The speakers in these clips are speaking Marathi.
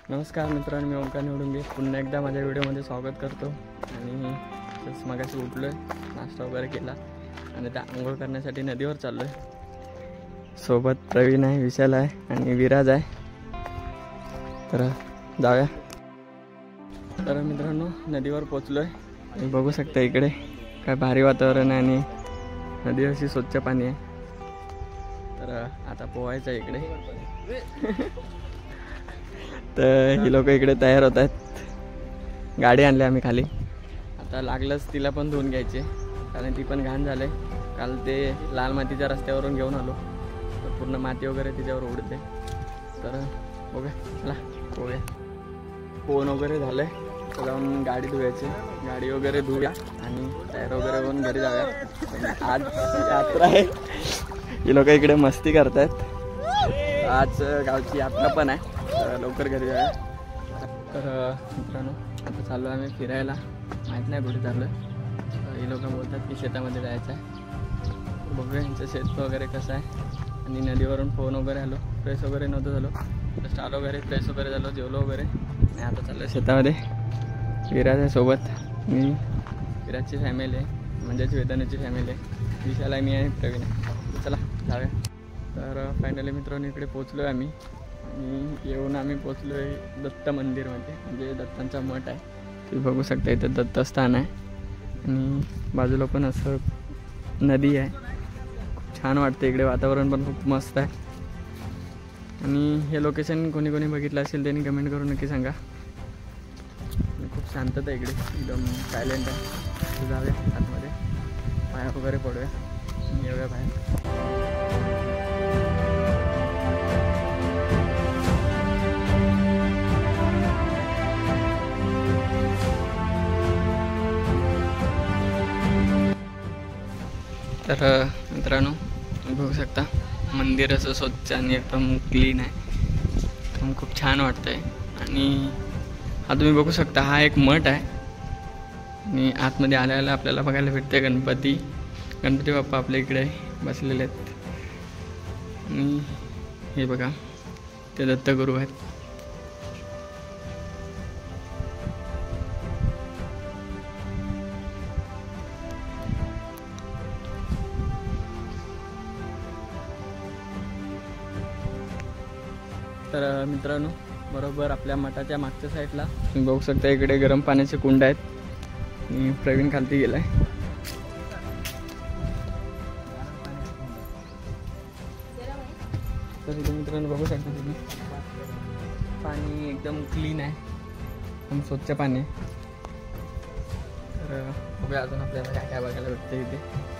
नमस्कार मित्रांनो, मी ओंकार निवडुंगे पुन्हा एकदा माझ्या व्हिडिओमध्ये स्वागत करतो। आणि तसं मगाशी उठलो आहे, नाश्ता वगैरे केला आणि त्या आंघोळ करण्यासाठी नदीवर चाललो आहे। सोबत प्रवीण आहे, विशाल आहे आणि विराज आहे। तर जाऊया। तर मित्रांनो, नदीवर पोचलो आहे। बघू शकता इकडे काय भारी वातावरण आहे आणि नदी अशी स्वच्छ पाणी आहे। तर आता पोहायचं आहे इकडे। तर ही लोक इकडे तयार होत आहेत। गाडी आणली आम्ही खाली, आता लागलंच तिला पण धुवून घ्यायचे कारण ती पण घाण झाले। काल ते लाल मातीच्या रस्त्यावरून घेऊन आलो तर पूर्ण माती वगैरे तिच्यावर उडते। तर बघूया, चला पोहूया। पोहून वगैरे झालंय, जाऊन गाडी धुवायची, गाडी वगैरे धुवूया आणि टायर वगैरे होऊन घरी जाऊया। आज यात्रा आहे, ही लोक इकडे मस्ती करतायत। आज गावची यात्रा पण आहे, लवकर घरी जाऊया। तर मित्रांनो, आता चाललो आम्ही फिरायला, माहीत नाही कुठे चाललो। ही लोक बोलतात की शेतामध्ये जायचं आहे। बघूया यांचं शेत वगैरे कसं आहे। आणि नदीवरून फोन वगैरे आलो, फ्रेश वगैरे नव्हतं झालो, जस्ट आलो घरी, फ्रेश वगैरे झालो, जेवलो वगैरे आणि आता चाललो शेतामध्ये। विराज आहे सोबत, मी विराजची फॅमिली आहे, म्हणजेच वेदनेची फॅमिली आहे। विशाल आहे, मी आहे, प्रवीण आहे। चला जाऊया। तर फायनली मित्रांनो इकडे पोचलो आहे आम्ही आणि येऊन आम्ही पोचलो आहे दत्त मंदिरमध्ये, म्हणजे दत्तांचा मठ आहे। तुम्ही बघू शकता इथं दत्तस्थान आहे आणि बाजूला पण असं नदी आहे। खूप छान वाटतं इकडे, वातावरण पण खूप मस्त आहे। आणि हे लोकेशन कोणी कोणी बघितलं असेल त्यांनी कमेंट करून नक्की सांगा। खूप शांतता आहे इकडे, एकदम सायलेंट आहे। जाऊया आतमध्ये, पाया वगैरे पडूया आणि येऊया बाहेर। तर मित्रांनो, बघू शकता मंदिर असं स्वच्छ आणि एकदम क्लीन आहे, एकदम खूप छान वाटतंय। आणि हा तुम्ही बघू शकता, हा एक मठ आहे आणि आतमध्ये आल्याला आपल्याला बघायला भेटते गणपती बाप्पा आपल्या इकडे बसलेले आहेत। आणि हे बघा, ते दत्तगुरू आहेत। तर मित्रांनो, बरोबर आपल्या मठाच्या मागच्या साईडला तुम्ही बघू शकता इकडे गरम पाण्याचे कुंड आहेत आणि प्रवीण खालती गेलाय। तर इथे मित्रांनो बघू शकता तुम्ही, पाणी एकदम क्लीन आहे, एकदम स्वच्छ पाणी आहे। तर बघूया अजून आपल्याला काय काय बघायला भेटतं इथे।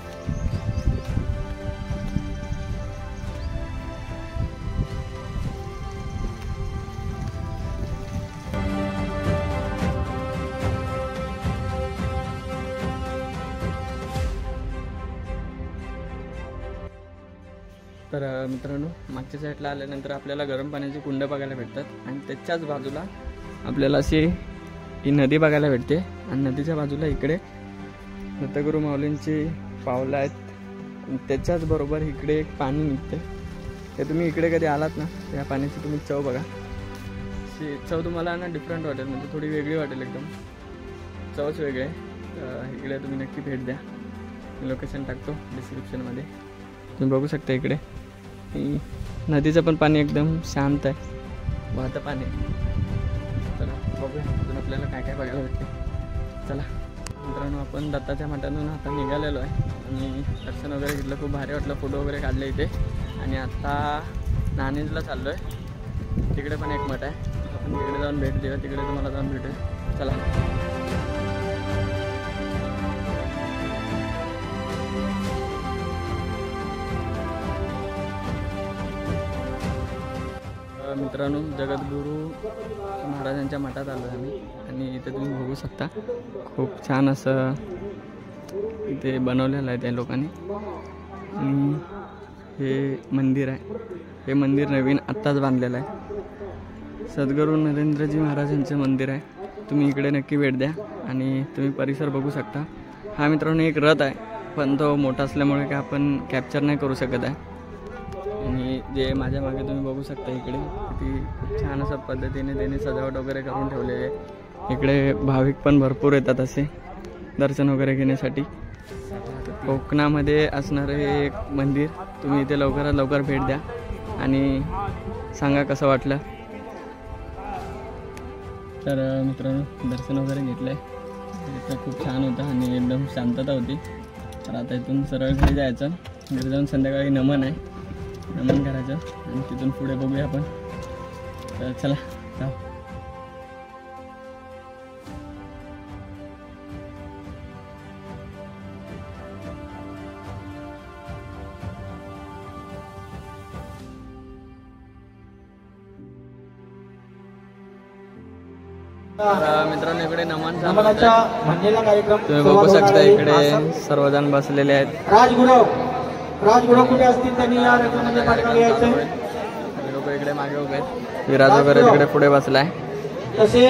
तर मित्रांनो, मागच्या साईडला आल्यानंतर आपल्याला गरम पाण्याची कुंड बघायला भेटतात आणि त्याच्याच बाजूला आपल्याला अशी ही नदी बघायला भेटते। आणि नदीच्या बाजूला इकडे दत्तगुरू माऊलींची पावलं आहेत। त्याच्याच बरोबर इकडे एक पाणी निघते, ते तुम्ही इकडे कधी आलात ना, त्या पाण्याची तुम्ही चव बघा। अशी चव तुम्हाला ना डिफरंट वाटेल, म्हणजे थोडी वेगळी वाटेल, एकदम चवच वेगळी आहे। इकडे तुम्ही नक्की भेट द्या, लोकेशन टाकतो डिस्क्रिप्शनमध्ये, तुम्ही बघू शकता। इकडे नदीचं पण पाणी एकदम शांत आहे, वाहतं पाणी। तर बघूया अजून आपल्याला काय काय बघायला भेटते। चला मित्रांनो, आपण दत्ताच्या मठातून आता निघालेलो आहे आणि दर्शन वगैरे घेतलं, खूप भारी वाटलं, फोटो वगैरे काढले इथे। आणि आता नाणीजला चाललो आहे, तिकडे पण एक मठ आहे, आपण तिकडे जाऊन भेट देऊया, तिकडे तुम्हाला जाऊन भेटूया। चला मित्रांनो, जगद्गुरू महाराजांच्या मठात आलो आहे आम्ही आणि इथे तुम्ही बघू शकता खूप छान असं इथे बनवलेलं आहे त्या लोकांनी। आणि हे मंदिर आहे, हे मंदिर नवीन आत्ताच बांधलेलं आहे। सद्गुरू नरेंद्रजी महाराजांचं मंदिर आहे, तुम्ही इकडे नक्की भेट द्या आणि तुम्ही परिसर बघू शकता। हा मित्रांनो एक रथ आहे, पण तो मोठा असल्यामुळे काय आपण कॅप्चर नाही करू शकत आहे। आणि जे माझ्या मागे तुम्ही बघू शकता इकडे किती खूप छान अशा पद्धतीने त्यांनी सजावट वगैरे करून ठेवलेली आहे। इकडे भाविक पण भरपूर येतात असे दर्शन वगैरे घेण्यासाठी। कोकणामध्ये असणारं हे एक मंदिर, तुम्ही इथे लवकरात लवकर भेट द्या आणि सांगा कसं वाटलं। तर मित्रांनो दर्शन वगैरे घेतलं आहे, इथं खूप छान होतं आणि एकदम शांतता होती। तर आता इथून सरळ घरी जायचं, घरी जाऊन संध्याकाळी नमन आहे, नमन करायचं आणि तिथून पुढे बघूया आपण। तर चला जाऊ। मित्रांनो इकडे नमनाचा म्हणलेला कार्यक्रम तुम्ही बघू शकता, इकडे सर्वजण बसलेले आहेत। राजगुरू कुठे असतील त्यांनी या रथामध्ये पाठीमागे यायचं। लोक इकडे मागे उभे आहेत, विराज वगैरे तिकडे पुढे बसलाय। तसे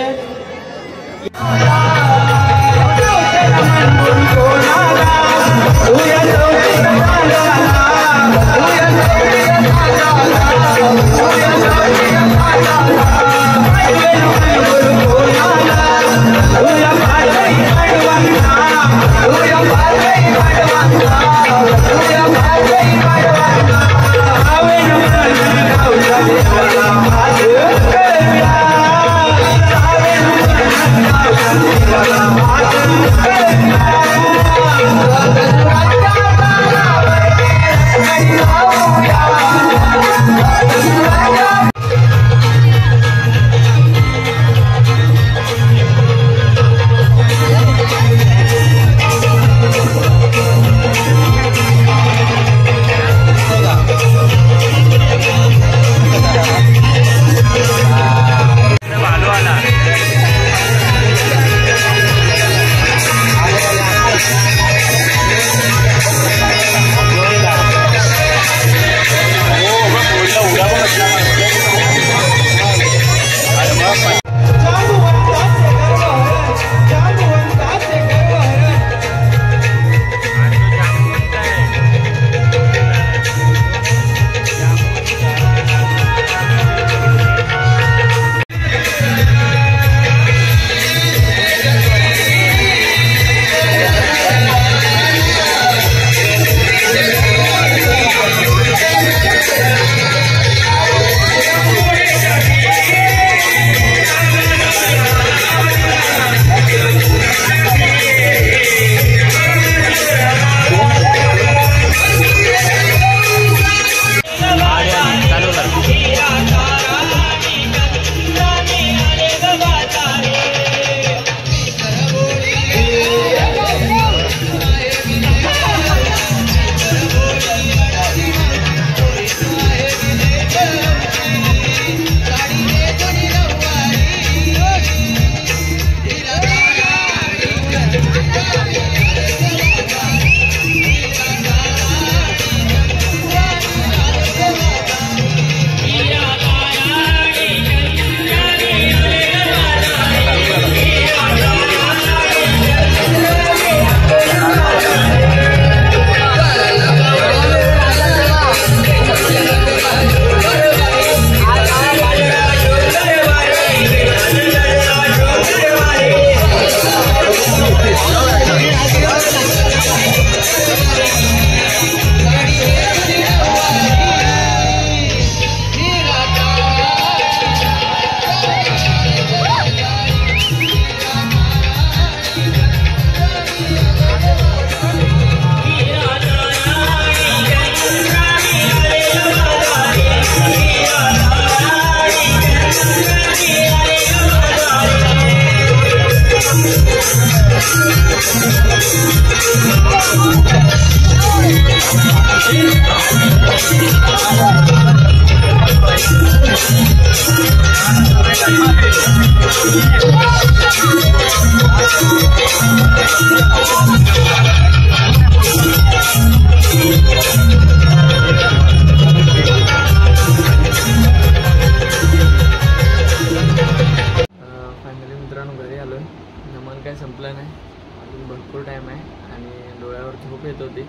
झोप येत होती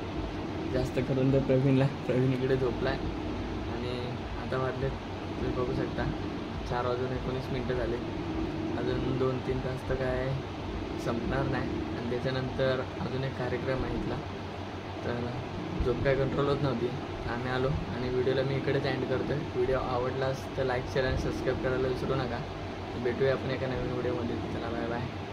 जास्त करून तर प्रवीण इकडे झोपलाय आणि आता वाजले तुम्ही बघू शकता 4:19 झाले. अजून 2-3 तास तर काय संपणार नाही. आणि त्याच्यानंतर अजून एक कार्यक्रम आहे इथला, तर झोप काय कंट्रोल होत नव्हती. आम्ही आलो आणि व्हिडिओला मी इकडेच एंड करतो आहे. व्हिडिओ आवडलास तर लाईक शेअर आणि सबस्क्राईब करायला विसरू नका. भेटूया आपण एका नवीन व्हिडिओमध्ये. चला बाय बाय.